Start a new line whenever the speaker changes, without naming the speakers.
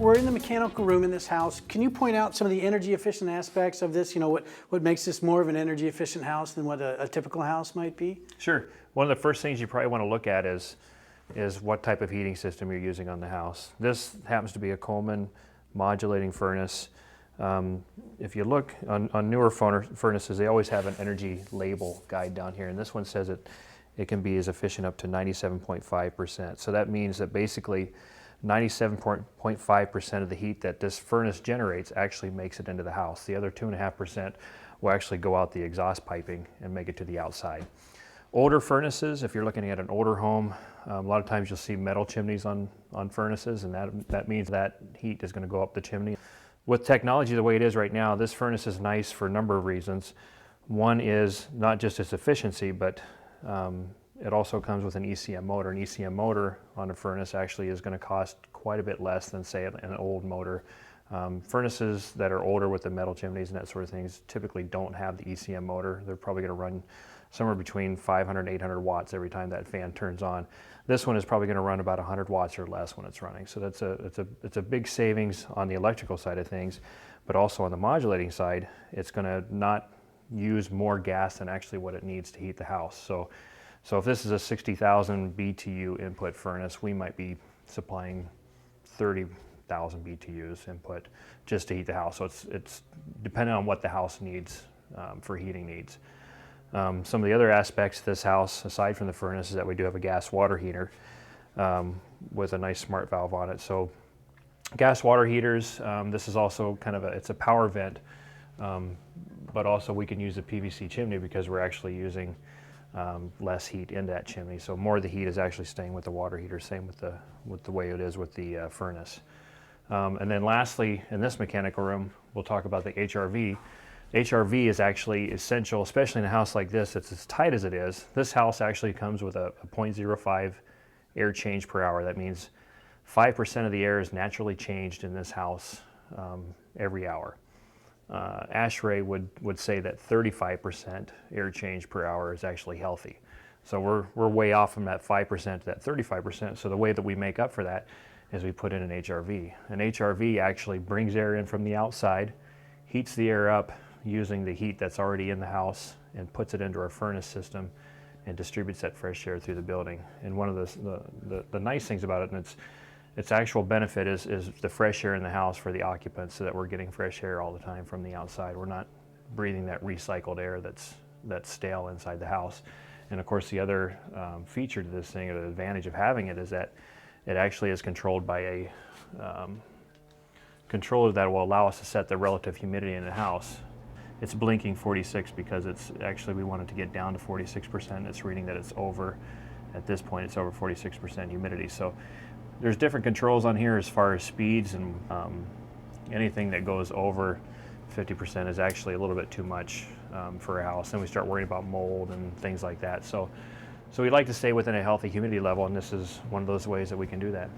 we're in the mechanical room in this house. Can you point out some of the energy efficient aspects of this? You know, what makes this more of an energy efficient house than what a typical house might be?
Sure. One of the first things you probably want to look at is what type of heating system you're using on the house. This happens to be a Coleman modulating furnace. If you look on newer furnaces, they always have an energy label guide down here, and this one says it can be as efficient up to 97.5%. So that means that basically 97.5% of the heat that this furnace generates actually makes it into the house. The other 2.5% will actually go out the exhaust piping and make it to the outside. Older furnaces, if you're looking at an older home, a lot of times you'll see metal chimneys on furnaces, and that means that heat is going to go up the chimney. With technology the way it is right now, this furnace is nice for a number of reasons. One is not just its efficiency, but it also comes with an ECM motor. An ECM motor on a furnace actually is going to cost quite a bit less than, say, an old motor. Furnaces that are older with the metal chimneys and that sort of things typically don't have the ECM motor. They're probably going to run somewhere between 500 and 800 watts every time that fan turns on. This one is probably going to run about 100 watts or less when it's running. So it's a big savings on the electrical side of things, but also on the modulating side, it's going to not use more gas than actually what it needs to heat the house. So if this is a 60,000 BTU input furnace, we might be supplying 30,000 BTUs input just to heat the house. So it's dependent on what the house needs for heating needs. Some of the other aspects of this house, aside from the furnace, is that we do have a gas water heater with a nice smart valve on it. So gas water heaters, this is also kind of it's a power vent, but also we can use a PVC chimney because we're actually using less heat in that chimney. So more of the heat is actually staying with the water heater, same with the way it is with the furnace. And then lastly, in this mechanical room, we'll talk about the HRV. HRV is actually essential, especially in a house like this. It's as tight as it is. This house actually comes with a 0.05 air change per hour. That means 5% of the air is naturally changed in this house every hour. ASHRAE would say that 35% air change per hour is actually healthy. So we're way off from that 5% to that 35%. So the way that we make up for that is we put in an HRV. An HRV actually brings air in from the outside, heats the air up using the heat that's already in the house, and puts it into our furnace system and distributes that fresh air through the building. And one of the nice things about it, and its actual benefit is the fresh air in the house for the occupants, so that we're getting fresh air all the time from the outside. We're not breathing that recycled air that's stale inside the house. And of course, the other feature to this thing, or the advantage of having it, is that it actually is controlled by a controller that will allow us to set the relative humidity in the house. It's blinking 46 because we want it to get down to 46%. It's reading that it's over, at this point, it's over 46% humidity. So there's different controls on here as far as speeds, and anything that goes over 50% is actually a little bit too much for a house. Then we start worrying about mold and things like that. So we like to stay within a healthy humidity level, and this is one of those ways that we can do that.